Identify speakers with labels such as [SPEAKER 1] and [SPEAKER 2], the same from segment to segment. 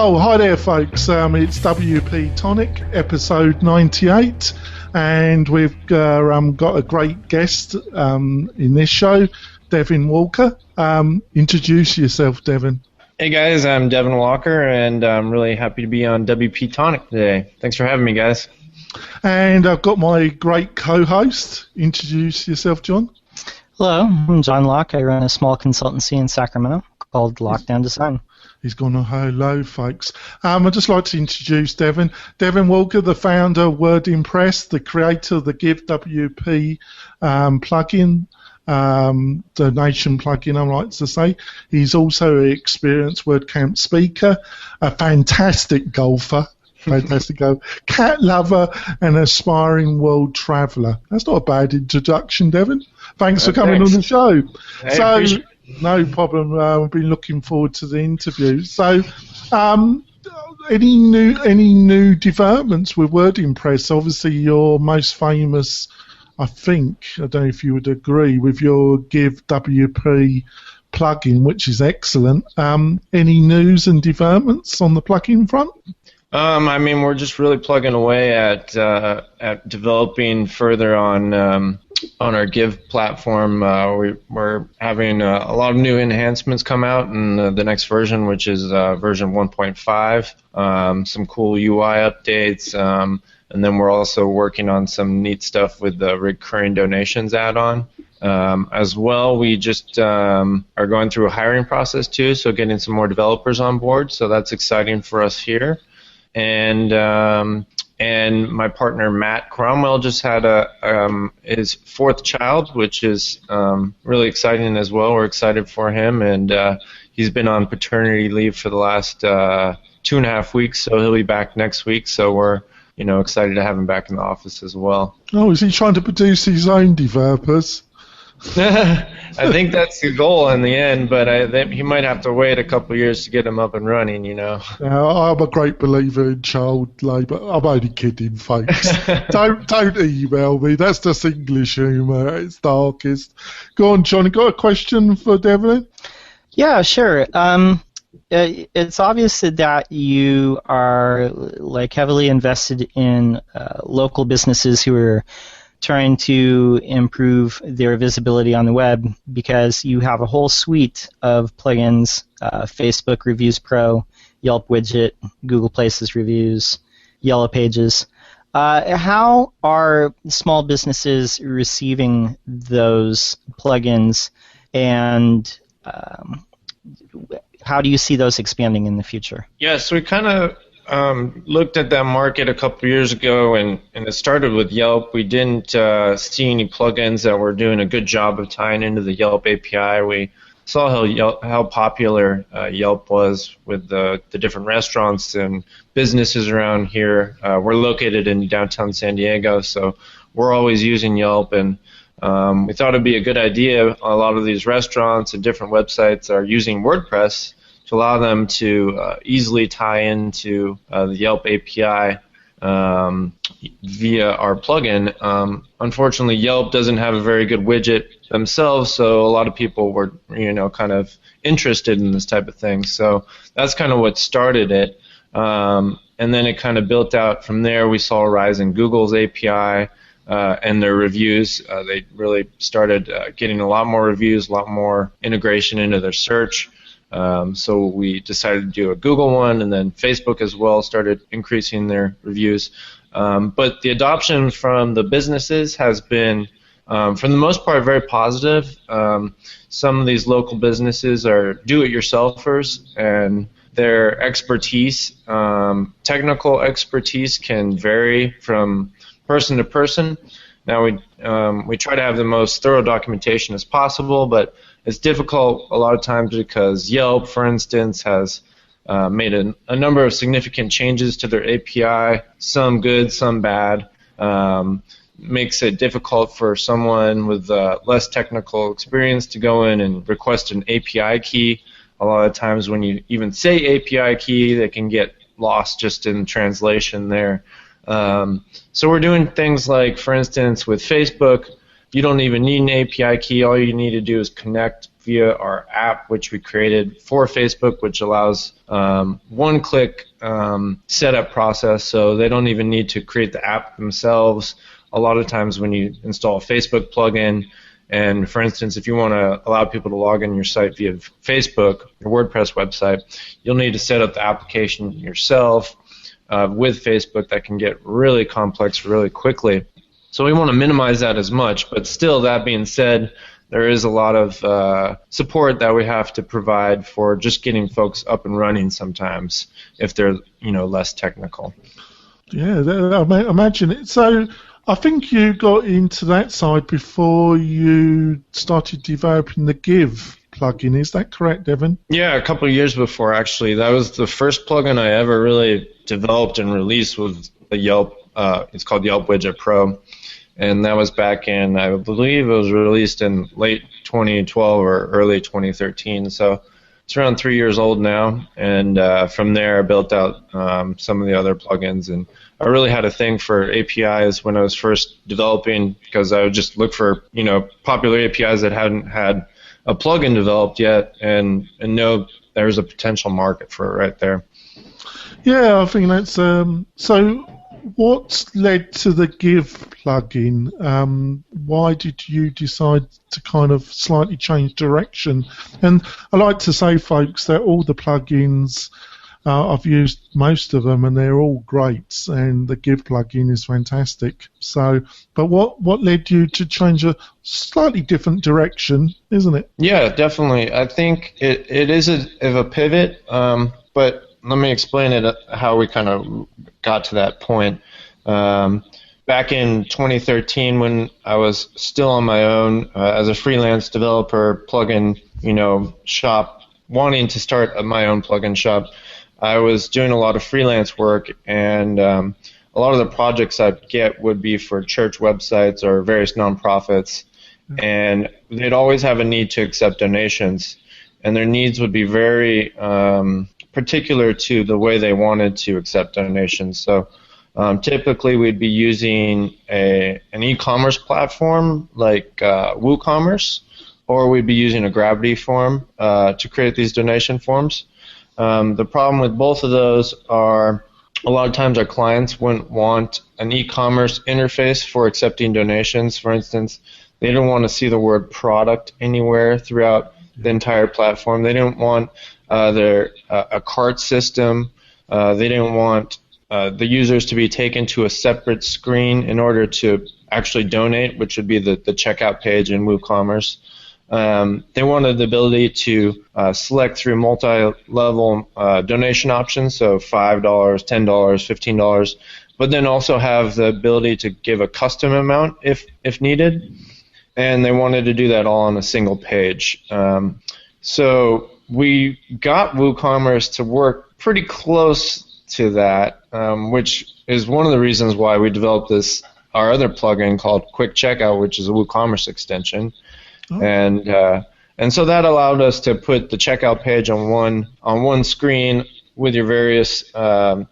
[SPEAKER 1] Oh, hi there, folks. It's WP-Tonic, episode 98, and we've got a great guest in this show, Devin Walker. Introduce yourself, Devin.
[SPEAKER 2] Hey guys, I'm Devin Walker, and I'm really happy to be on WP-Tonic today. Thanks for having me, guys.
[SPEAKER 1] And I've got my great co-host. Introduce yourself, John.
[SPEAKER 3] Hello, I'm John Locke. I run a small consultancy in Sacramento called Lockdown Design.
[SPEAKER 1] He's gone, oh, hello, folks. I'd just like to introduce Devin. Devin Walker, the founder of WordImpress, the creator of the GiveWP plugin, donation plugin, I like to say. He's also an experienced WordCamp speaker, a fantastic golfer, cat lover, and aspiring world traveller. That's not a bad introduction, Devin. Thanks for coming on the show.
[SPEAKER 2] Hey,
[SPEAKER 1] no problem. We've been looking forward to the interview. So, any new developments with WordImpress? Obviously, you're most famous, I think. I don't know if you would agree with your GiveWP plugin, which is excellent. Any news and developments on the plugin front?
[SPEAKER 2] I mean, we're just really plugging away at developing further on our Give platform. We're having a lot of new enhancements come out in the next version, which is version 1.5. Some cool UI updates, and then we're also working on some neat stuff with the recurring donations add-on. As well, we just are going through a hiring process too, so getting some more developers on board. So that's exciting for us here. And my partner Matt Cromwell just had his fourth child, which is really exciting as well. We're excited for him, and he's been on paternity leave for the last 2.5 weeks, so he'll be back next week. So we're excited to have him back in the office as well.
[SPEAKER 1] Oh, is he trying to produce his own developers?
[SPEAKER 2] I think that's the goal in the end, but he might have to wait a couple of years to get him up and running,
[SPEAKER 1] I'm a great believer in child labour. I'm only kidding, folks. don't email me. That's just English humour. It's darkest. Go on, John. You got a question for Devin?
[SPEAKER 3] Yeah, sure. It's obvious that you are heavily invested in local businesses who are trying to improve their visibility on the web, because you have a whole suite of plugins, Facebook Reviews Pro, Yelp Widget, Google Places Reviews, Yellow Pages. How are small businesses receiving those plugins, and how do you see those expanding in the future?
[SPEAKER 2] Yes, we kind of looked at that market a couple of years ago, and it started with Yelp. We didn't see any plugins that were doing a good job of tying into the Yelp API. We saw how popular Yelp was with the different restaurants and businesses around here. We're located in downtown San Diego, so we're always using Yelp, and we thought it'd be a good idea. A lot of these restaurants and different websites are using WordPress to allow them to easily tie into the Yelp API via our plugin. Unfortunately, Yelp doesn't have a very good widget themselves, so a lot of people were, kind of interested in this type of thing. So that's kind of what started it. And then it kind of built out from there. We saw a rise in Google's API and their reviews. They really started getting a lot more reviews, a lot more integration into their search. So we decided to do a Google one, and then Facebook as well started increasing their reviews. But the adoption from the businesses has been, for the most part, very positive. Some of these local businesses are do-it-yourselfers, and their expertise, technical expertise, can vary from person to person. Now we try to have the most thorough documentation as possible, but it's difficult a lot of times because Yelp, for instance, has made a number of significant changes to their API, some good, some bad. Makes it difficult for someone with less technical experience to go in and request an API key. A lot of times when you even say API key, they can get lost just in translation there. So we're doing things like, for instance, with Facebook, you don't even need an API key. All you need to do is connect via our app, which we created for Facebook, which allows one-click setup process, so they don't even need to create the app themselves. A lot of times when you install a Facebook plugin, and for instance, if you want to allow people to log in your site via Facebook, your WordPress website, you'll need to set up the application yourself with Facebook. That can get really complex really quickly. So we want to minimize that as much, but still, that being said, there is a lot of support that we have to provide for just getting folks up and running sometimes if they're less technical.
[SPEAKER 1] Yeah, I imagine it. So I think you got into that side before you started developing the Give plugin. Is that correct, Devin?
[SPEAKER 2] Yeah, a couple of years before, actually. That was the first plugin I ever really developed and released with the Yelp. It's called Yelp Widget Pro. And that was back in, I believe it was released in late 2012 or early 2013. So it's around 3 years old now. And from there, I built out some of the other plugins. And I really had a thing for APIs when I was first developing, because I would just look for popular APIs that hadn't had a plugin developed yet, and know there's a potential market for it right there.
[SPEAKER 1] Yeah, I think that's so. What led to the Give plugin? Why did you decide to kind of slightly change direction? And I like to say, folks, that all the plugins, I've used most of them, and they're all great, and the Give plugin is fantastic. So, but what led you to change a slightly different direction, isn't it?
[SPEAKER 2] Yeah, definitely. I think it is a pivot, but let me explain it how we kind of got to that point. Back in 2013, when I was still on my own as a freelance developer, plugin shop, wanting to start my own plugin shop, I was doing a lot of freelance work, and a lot of the projects I'd get would be for church websites or various nonprofits, and they'd always have a need to accept donations, and their needs would be very particular to the way they wanted to accept donations. So typically we'd be using an e-commerce platform like WooCommerce, or we'd be using a Gravity form to create these donation forms. The problem with both of those are a lot of times our clients wouldn't want an e-commerce interface for accepting donations. For instance, they didn't want to see the word product anywhere throughout the entire platform. They didn't want a cart system. They didn't want the users to be taken to a separate screen in order to actually donate, which would be the checkout page in WooCommerce. They wanted the ability to select through multi-level donation options, so $5, $10, $15, but then also have the ability to give a custom amount if needed, and they wanted to do that all on a single page. So we got WooCommerce to work pretty close to that, which is one of the reasons why we developed our other plugin called Quick Checkout, which is a WooCommerce extension. Oh. And so that allowed us to put the checkout page on one screen with your various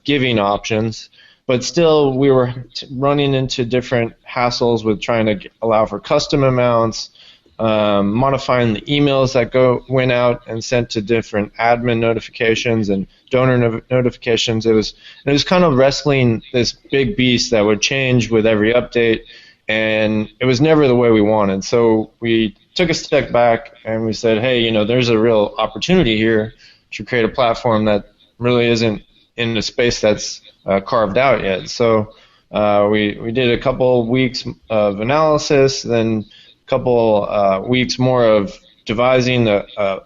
[SPEAKER 2] giving options, but still we were running into different hassles with trying to allow for custom amounts, modifying the emails that went out and sent to different admin notifications and donor notifications. It was kind of wrestling this big beast that would change with every update, and it was never the way we wanted. So we took a step back and we said, hey, there's a real opportunity here to create a platform that really isn't in the space that's carved out yet. So we did a couple weeks of analysis, then a couple weeks more of devising a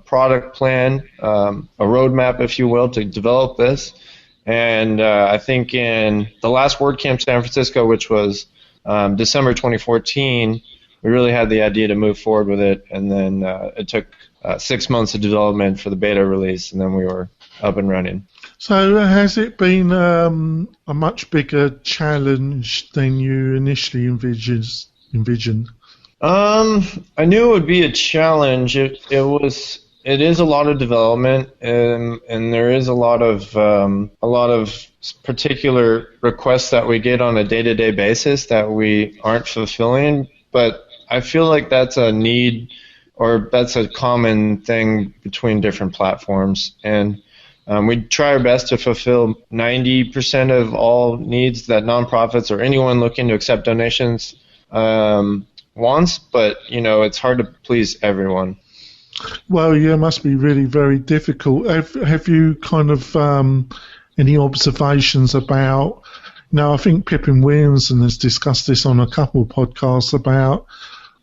[SPEAKER 2] product plan, a roadmap, if you will, to develop this. And I think in the last WordCamp San Francisco, which was December 2014, we really had the idea to move forward with it, and then it took 6 months of development for the beta release, and then we were up and running.
[SPEAKER 1] So has it been a much bigger challenge than you initially envisioned?
[SPEAKER 2] I knew it would be a challenge. It is a lot of development, and there is a lot of particular requests that we get on a day-to-day basis that we aren't fulfilling but I feel like that's a need, or that's a common thing between different platforms. And we try our best to fulfill 90% of all needs that nonprofits or anyone looking to accept donations wants, but it's hard to please everyone.
[SPEAKER 1] Well, yeah, it must be really very difficult. Have you kind of any observations about? Now, I think Pippin Williamson has discussed this on a couple of podcasts about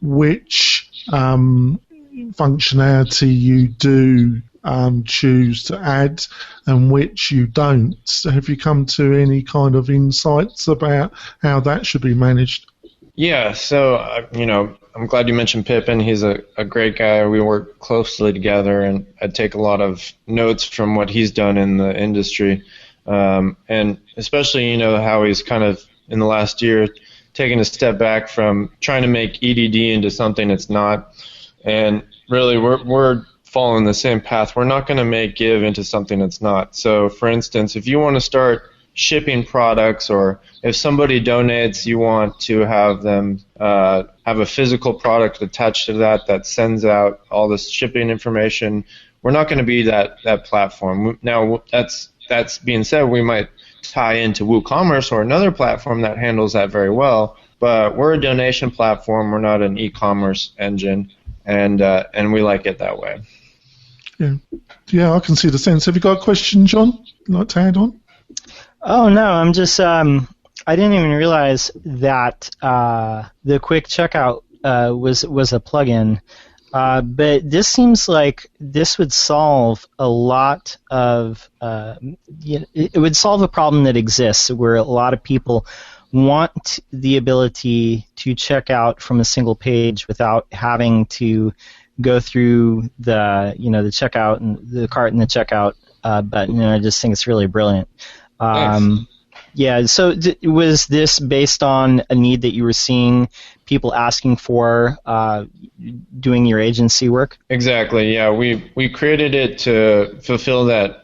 [SPEAKER 1] which functionality you do choose to add and which you don't. So have you come to any kind of insights about how that should be managed?
[SPEAKER 2] Yeah, so, I'm glad you mentioned Pippin. He's a great guy. We work closely together, and I take a lot of notes from what he's done in the industry. And especially, how he's kind of, in the last year, taken a step back from trying to make EDD into something it's not. And really, we're following the same path. We're not going to make Give into something it's not. So, for instance, if you want to start shipping products, or if somebody donates, you want to have them have a physical product attached to that sends out all this shipping information, we're not going to be that platform. Now, that's being said, we might tie into WooCommerce or another platform that handles that very well, but we're a donation platform. We're not an e-commerce engine, and we like it that way.
[SPEAKER 1] Yeah, I can see the sense. Have you got a question, John, you'd like to add on?
[SPEAKER 3] Oh, no, I'm just, I didn't even realize that the quick checkout was a plugin. But this seems like this would solve a lot of, it would solve a problem that exists where a lot of people want the ability to check out from a single page without having to go through the checkout and the cart and the checkout button. And I just think it's really brilliant.
[SPEAKER 2] Nice.
[SPEAKER 3] Yeah, so was this based on a need that you were seeing people asking for doing your agency work?
[SPEAKER 2] Exactly, yeah. We created it to fulfill that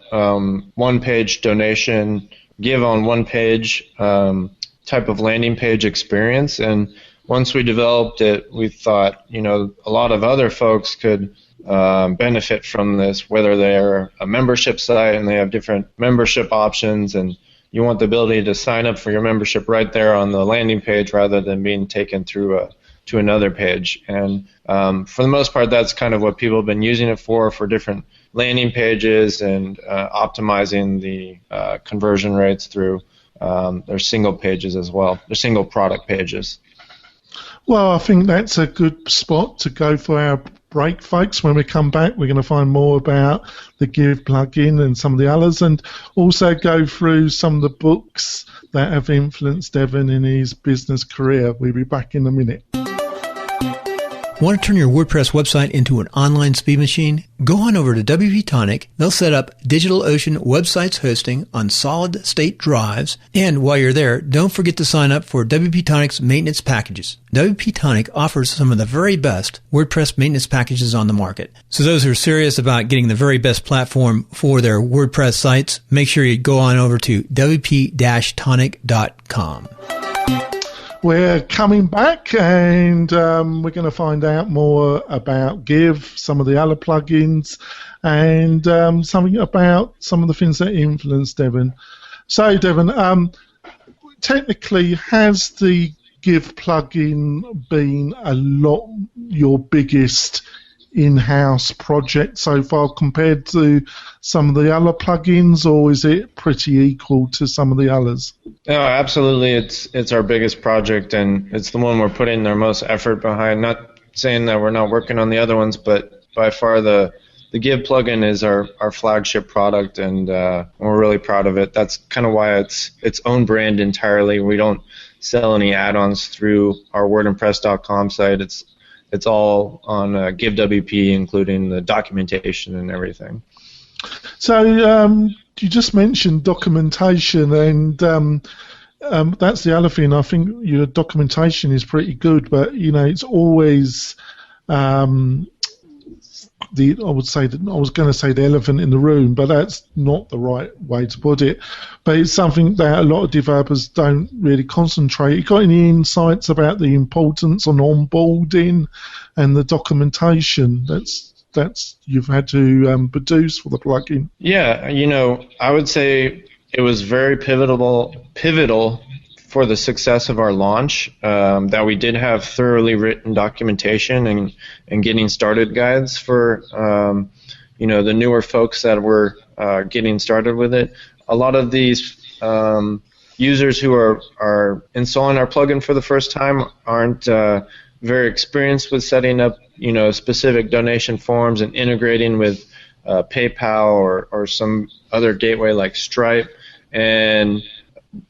[SPEAKER 2] one-page donation, give on one page type of landing page experience. And once we developed it, we thought, a lot of other folks could benefit from this, whether they're a membership site and they have different membership options, and you want the ability to sign up for your membership right there on the landing page rather than being taken through to another page. And for the most part, that's kind of what people have been using it for different landing pages and optimizing the conversion rates through their single pages as well, their single product pages.
[SPEAKER 1] Well, I think that's a good spot to go for our break, folks. When we come back, we're going to find more about the Give plugin and some of the others, and also go through some of the books that have influenced Devin in his business career. We'll be back in a minute.
[SPEAKER 4] Want to turn your WordPress website into an online speed machine? Go on over to WP-Tonic. They'll set up DigitalOcean websites hosting on solid-state drives. And while you're there, don't forget to sign up for WP-Tonic's maintenance packages. WP-Tonic offers some of the very best WordPress maintenance packages on the market. So those who are serious about getting the very best platform for their WordPress sites, make sure you go on over to WP-Tonic.com.
[SPEAKER 1] We're coming back, and we're going to find out more about Give, some of the other plugins, and something about some of the things that influence Devin. So, Devin, technically, has the Give plugin been your biggest in-house project so far compared to some of the other plugins, or is it pretty equal to some of the others?
[SPEAKER 2] No, absolutely. It's our biggest project, and it's the one we're putting our most effort behind. Not saying that we're not working on the other ones, but by far the Give plugin is our flagship product, and we're really proud of it. That's kind of why it's its own brand entirely. We don't sell any add-ons through our WordImpress.com site. It's all on GiveWP, including the documentation and everything.
[SPEAKER 1] So you just mentioned documentation, and that's the other thing. I think your documentation is pretty good, but it's always I would say that I was going to say the elephant in the room, but that's not the right way to put it. But it's something that a lot of developers don't really concentrate. You got any insights about the importance on onboarding and the documentation that's you've had to produce for the plugin?
[SPEAKER 2] Yeah, I would say it was very pivotal for the success of our launch, that we did have thoroughly written documentation and getting started guides for the newer folks that were getting started with it. A lot of these users who are installing our plugin for the first time aren't very experienced with setting up specific donation forms and integrating with PayPal or some other gateway like Stripe, and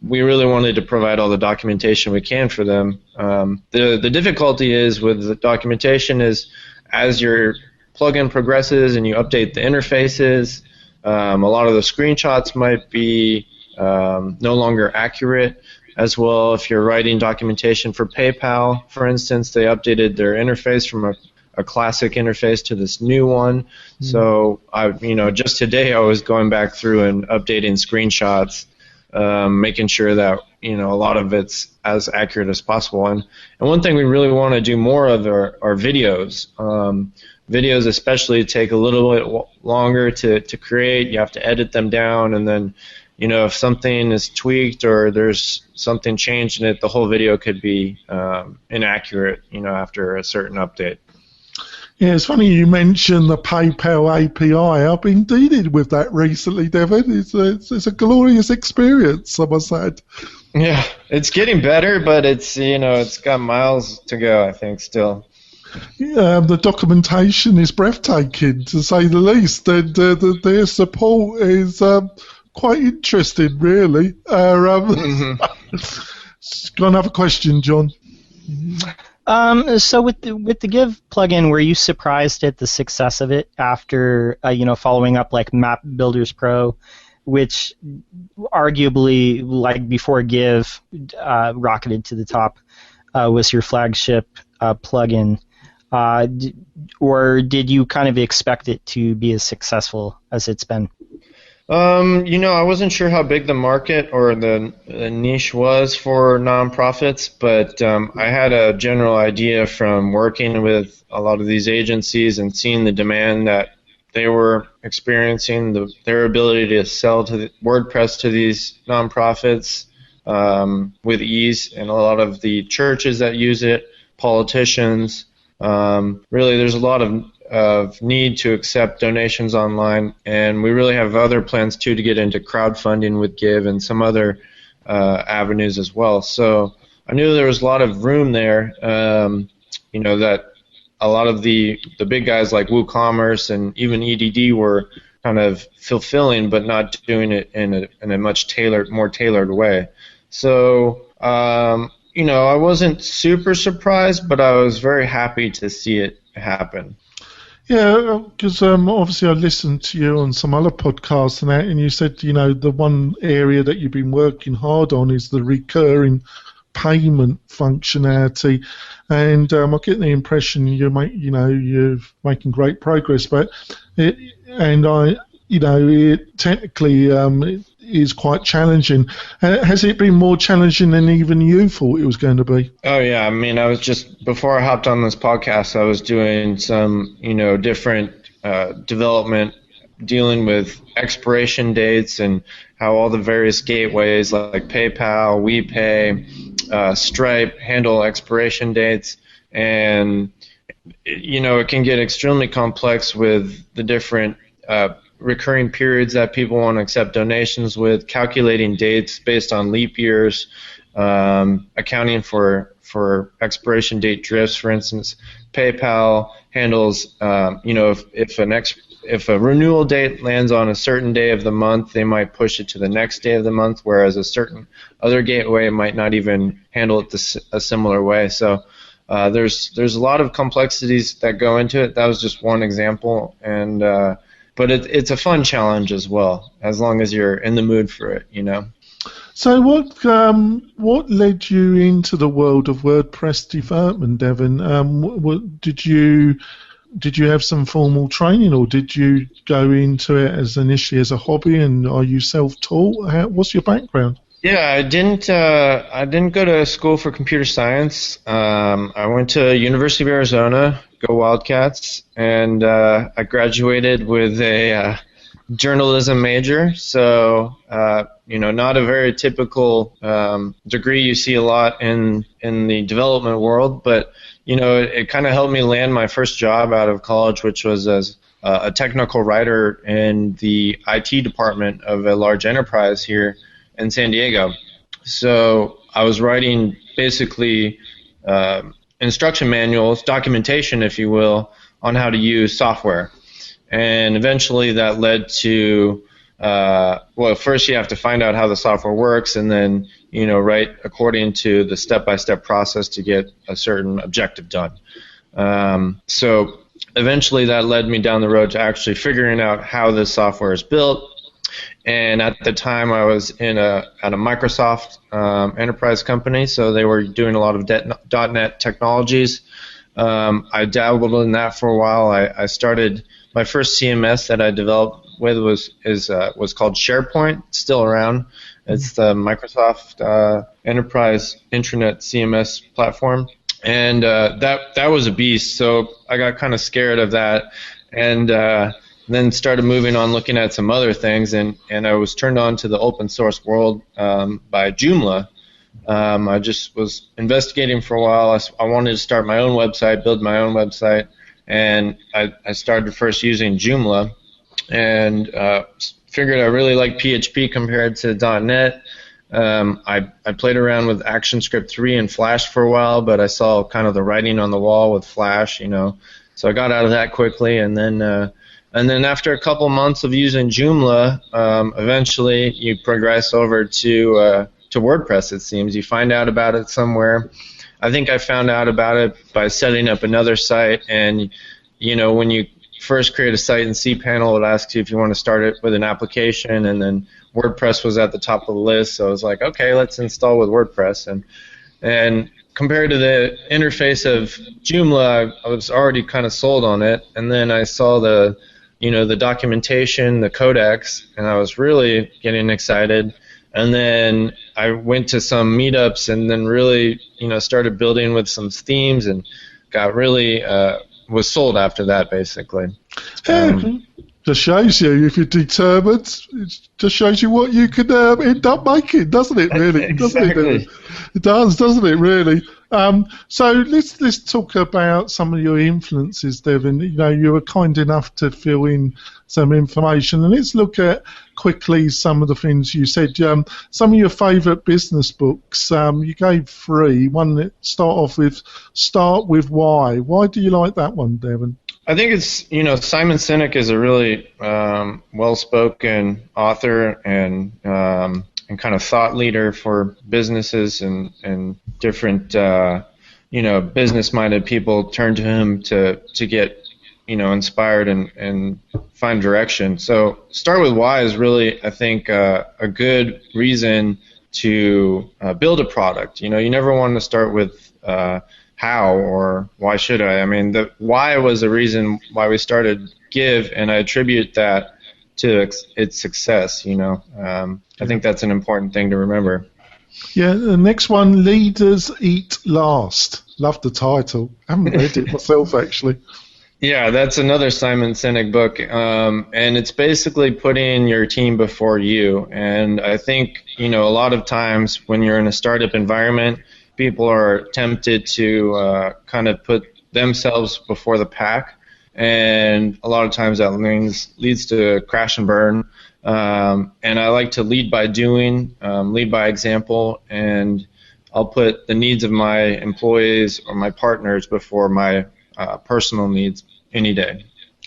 [SPEAKER 2] we really wanted to provide all the documentation we can for them. The difficulty is with the documentation is as your plugin progresses and you update the interfaces, a lot of the screenshots might be no longer accurate. As well, if you're writing documentation for PayPal, for instance, they updated their interface from a classic interface to this new one. So just today I was going back through and updating screenshots, making sure that a lot of it's as accurate as possible. And one thing we really want to do more of are videos. Videos especially take a little bit longer to create. You have to edit them down, and then if something is tweaked or there's something changed in it, the whole video could be inaccurate after a certain update.
[SPEAKER 1] Yeah, it's funny you mentioned the PayPal API. I've been dealing with that recently, Devin. It's a glorious experience, I must add.
[SPEAKER 2] Yeah, it's getting better, but it's got miles to go, I think, still.
[SPEAKER 1] The documentation is breathtaking, to say the least, and their support is quite interesting, really. Got another question, John?
[SPEAKER 3] So with the Give plugin, were you surprised at the success of it after following up like Map Builders Pro, which arguably, like before Give rocketed to the top, was your flagship plugin, or did you kind of expect it to be as successful as it's been?
[SPEAKER 2] I wasn't sure how big the market or the niche was for nonprofits, but I had a general idea from working with a lot of these agencies and seeing the demand that they were experiencing, their ability to sell to WordPress to these nonprofits with ease, and a lot of the churches that use it, politicians. Really, there's a lot of need to accept donations online, and we really have other plans too to get into crowdfunding with Give and some other avenues as well. So I knew there was a lot of room there, that a lot of the big guys like WooCommerce and even EDD were kind of fulfilling, but not doing it in a much more tailored way. So I wasn't super surprised, but I was very happy to see it happen.
[SPEAKER 1] Yeah, because obviously I listened to you on some other podcasts and that, and you said, the one area that you've been working hard on is the recurring payment functionality, and I get the impression you're making great progress, but it technically it is quite challenging. Has it been more challenging than even you thought it was going to be?
[SPEAKER 2] Oh yeah, I mean, before I hopped on this podcast, I was doing some different development, dealing with expiration dates and how all the various gateways like PayPal, WePay, Stripe handle expiration dates, and it can get extremely complex with the different recurring periods that people want to accept donations with, calculating dates based on leap years, accounting for expiration date drifts. For instance, PayPal handles, if a renewal date lands on a certain day of the month, they might push it to the next day of the month, whereas a certain other gateway might not even handle it a similar way. So there's a lot of complexities that go into it. That was just one example, and but it's a fun challenge as well, as long as you're in the mood for it,
[SPEAKER 1] So what led you into the world of WordPress development, Devin? Did you did you have some formal training, or did you go into it as initially as a hobby, and are you self-taught? What's your background?
[SPEAKER 2] Yeah, I didn't go to school for computer science. I went to University of Arizona, go Wildcats, and I graduated with a journalism major. So not a very typical degree you see a lot in the development world, but it kind of helped me land my first job out of college, which was as a technical writer in the IT department of a large enterprise here in San Diego. So I was writing basically instruction manuals, documentation, if you will, on how to use software. And eventually that led to, first you have to find out how the software works, and then, write according to the step-by-step process to get a certain objective done. So eventually that led me down the road to actually figuring out how this software is built. And at the time I was at a Microsoft enterprise company, so they were doing a lot of .NET technologies. I dabbled in that for a while. I started my first CMS that I developed with was called SharePoint, still around. It's the Microsoft Enterprise Intranet CMS platform, and that was a beast. So I got kind of scared of that, and then started moving on, looking at some other things, and I was turned on to the open source world by Joomla. I just was investigating for a while. I wanted to start my own website, build my own website, and I started first using Joomla, and figured I really liked PHP compared to .NET. I played around with ActionScript 3 and Flash for a while, but I saw kind of the writing on the wall with Flash, so I got out of that quickly, and then after a couple months of using Joomla, eventually you progress over to WordPress, it seems. You find out about it somewhere. I think I found out about it by setting up another site, and when you first create a site in cPanel, it asks you if you want to start it with an application, and then WordPress was at the top of the list, so I was like, okay, let's install with WordPress. And compared to the interface of Joomla, I was already kind of sold on it, and then I saw the documentation, the codex, and I was really getting excited. And then I went to some meetups, and then really, started building with some themes, and got really was sold after that, basically.
[SPEAKER 1] Just shows you, if you're determined, it just shows you what you could end up making, doesn't it, really?
[SPEAKER 2] Exactly.
[SPEAKER 1] It does, doesn't it, really? So let's talk about some of your influences, Devin. You were kind enough to fill in some information, and let's look at quickly some of the things you said. Some of your favourite business books. You gave 3. One that Start with Why. Why do you like that one, Devin?
[SPEAKER 2] I think it's, Simon Sinek is a really well-spoken author and kind of thought leader for businesses and different, business-minded people turn to him to get, inspired and find direction. So Start with Why is really, I think, a good reason to build a product. You never want to start with how or why should I. I mean, the why was the reason why we started Give, and I attribute that to its success. I think that's an important thing to remember.
[SPEAKER 1] Yeah, the next one, Leaders Eat Last. Love the title. I haven't read it myself, actually.
[SPEAKER 2] Yeah, that's another Simon Sinek book, and it's basically putting your team before you. And I think, a lot of times when you're in a startup environment, people are tempted to kind of put themselves before the pack, and a lot of times that leads to crash and burn. And I like to lead by doing, lead by example, and I'll put the needs of my employees or my partners before my personal needs any day.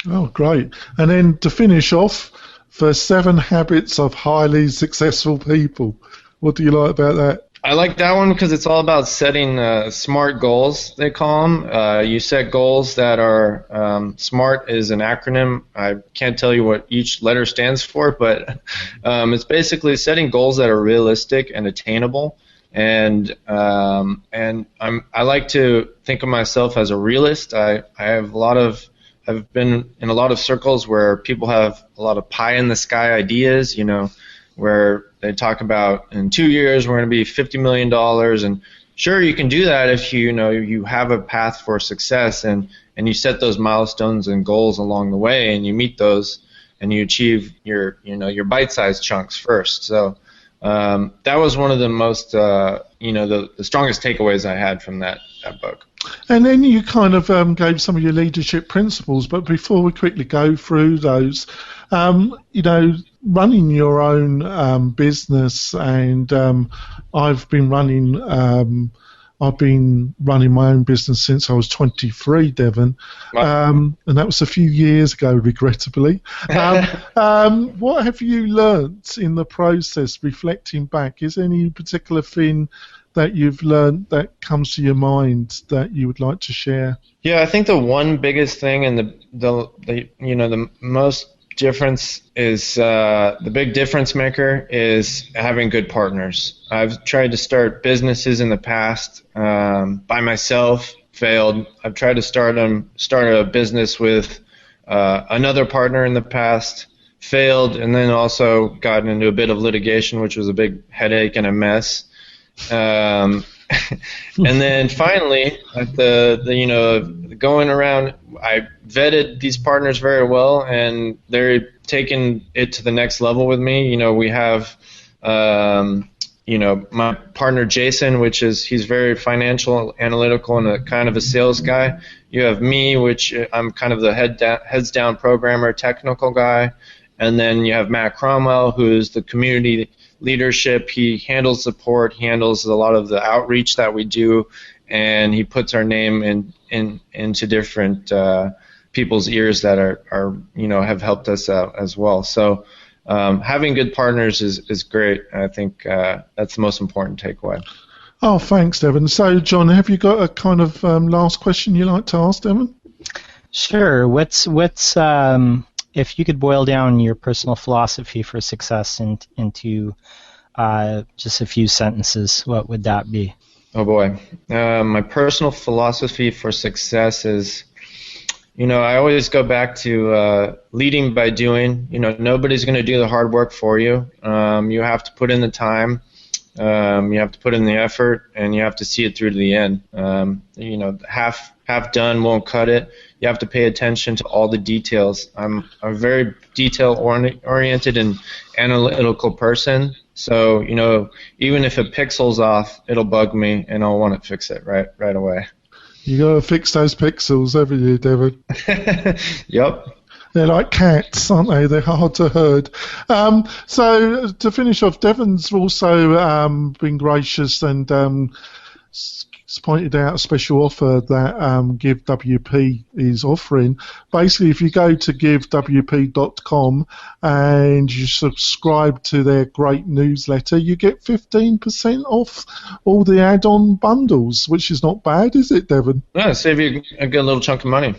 [SPEAKER 1] Oh, great. And then to finish off, for 7 Habits of Highly Successful People. What do you like about that?
[SPEAKER 2] I like that one because it's all about setting SMART goals, they call them. You set goals that are SMART is an acronym. I can't tell you what each letter stands for, but it's basically setting goals that are realistic and attainable. And I like to think of myself as a realist. I have a lot of I've been in a lot of circles where people have a lot of pie in the sky ideas, where they talk about in 2 years we're going to be $50 million, and sure, you can do that if you have a path for success and you set those milestones and goals along the way, and you meet those and you achieve your bite-sized chunks first. So that was one of the most the strongest takeaways I had from that book.
[SPEAKER 1] And then you kind of gave some of your leadership principles, but before we quickly go through those, running your own business, and I've been running my own business since I was 23, Devin, and that was a few years ago, regrettably. What have you learnt in the process, reflecting back? Is there any particular thing that you've learned that comes to your mind that you would like to share?
[SPEAKER 2] Yeah, I think the one biggest thing and the most difference is the big difference maker is having good partners. I've tried to start businesses in the past by myself, failed. I've tried to start a business with another partner in the past, failed, and then also gotten into a bit of litigation, which was a big headache and a mess. And then finally, at the going around, I vetted these partners very well, and they're taking it to the next level with me. We have, my partner Jason, he's very financial, analytical, and a kind of a sales guy. You have me, which I'm kind of the heads down programmer, technical guy, and then you have Matt Cromwell, who's the community leadership. He handles support, he handles a lot of the outreach that we do, and he puts our name into different people's ears that are have helped us out as well. So having good partners is great. I think that's the most important takeaway.
[SPEAKER 1] Oh, thanks, Devin. So, John, have you got a kind of last question you'd like to ask Devin?
[SPEAKER 3] Sure. What's if you could boil down your personal philosophy for success into just a few sentences, what would that be?
[SPEAKER 2] Oh boy, my personal philosophy for success is, I always go back to leading by doing. Nobody's going to do the hard work for you. You have to put in the time. You have to put in the effort, and you have to see it through to the end. Half done won't cut it. You have to pay attention to all the details. I'm a very detail-oriented and analytical person. So, even if a pixel's off, it'll bug me, and I'll want to fix it right away.
[SPEAKER 1] You got to fix those pixels, haven't you, Devin?
[SPEAKER 2] Yep.
[SPEAKER 1] They're like cats, aren't they? They're hard to herd. So to finish off, Devin's also been gracious and pointed out a special offer that GiveWP is offering. Basically, if you go to GiveWP.com and you subscribe to their great newsletter, you get 15% off all the add-on bundles, which is not bad, is it, Devin?
[SPEAKER 2] Yeah, save you a good little chunk of money.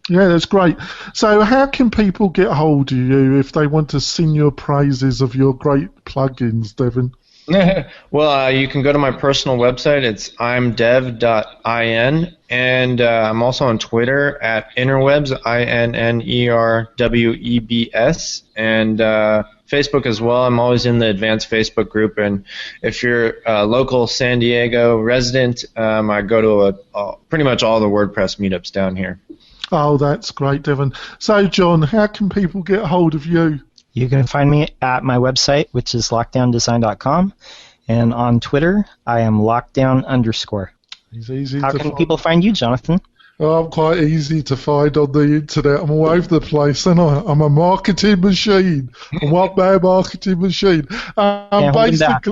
[SPEAKER 1] Yeah, that's great. So how can people get hold of you if they want to sing your praises of your great plugins, Devin?
[SPEAKER 2] Well, you can go to my personal website. It's imdev.in, and I'm also on Twitter at interwebs, INNERWEBS, and Facebook as well. I'm always in the advanced Facebook group, and if you're a local San Diego resident, I go to pretty much all the WordPress meetups down here.
[SPEAKER 1] Oh, that's great, Devin. So, John, how can people get hold of you?
[SPEAKER 3] You can find me at my website, which is lockdowndesign.com, and on Twitter, I am lockdown_.
[SPEAKER 1] It's easy
[SPEAKER 3] How
[SPEAKER 1] to
[SPEAKER 3] can
[SPEAKER 1] find.
[SPEAKER 3] people find you, Jonathan?
[SPEAKER 1] Oh, I'm quite easy to find on the internet. I'm all over the place, and I'm a marketing machine. I'm one man marketing machine.
[SPEAKER 3] Can't hold him back.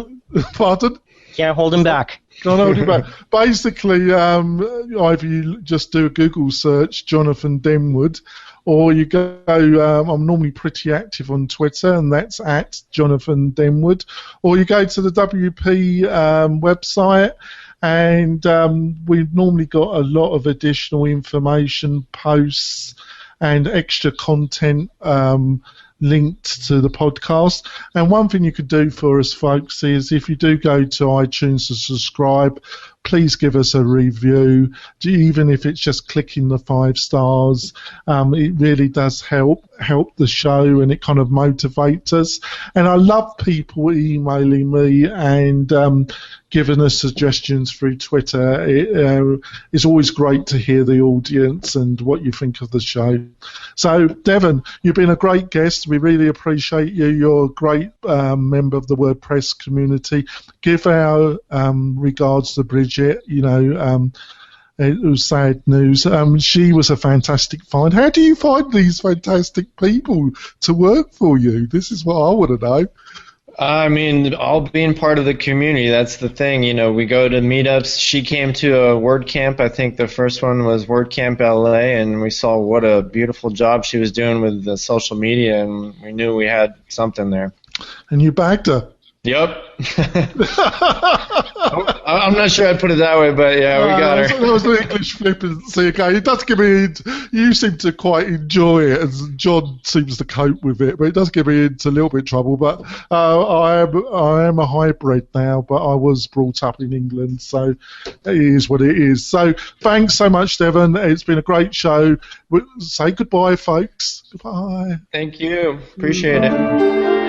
[SPEAKER 1] Pardon?
[SPEAKER 3] Can't hold him back.
[SPEAKER 1] Can't hold him back. Basically, either you just do a Google search, Jonathan Denwood, or you go, I'm normally pretty active on Twitter, and that's at Jonathan Denwood, or you go to the WP website, and we've normally got a lot of additional information, posts, and extra content linked to the podcast. And one thing you could do for us, folks, is if you do go to iTunes to subscribe, please give us a review, even if it's just clicking the 5 stars. It really does help the show, and it kind of motivates us. And I love people emailing me and giving us suggestions through Twitter. It's always great to hear the audience and what you think of the show. So, Devin, you've been a great guest. We really appreciate you. You're a great member of the WordPress community. Give our regards to Bridget. It was sad news. She was a fantastic find. How do you find these fantastic people to work for you? This is what I want to know.
[SPEAKER 2] I mean, all being part of the community, that's the thing. We go to meetups. She came to a WordCamp. I think the first one was WordCamp LA, and we saw what a beautiful job she was doing with the social media, and we knew we had something there.
[SPEAKER 1] And you bagged her.
[SPEAKER 2] Yep. I'm not sure I'd put it that way, but yeah, we got her.
[SPEAKER 1] That was the English flippancy. Okay, it does give me. You seem to quite enjoy it, as John seems to cope with it, but it does get me into a little bit of trouble. But I am a hybrid now, but I was brought up in England, so it is what it is. So thanks so much, Devin. It's been a great show. Say goodbye, folks. Goodbye.
[SPEAKER 2] Thank you. Appreciate it.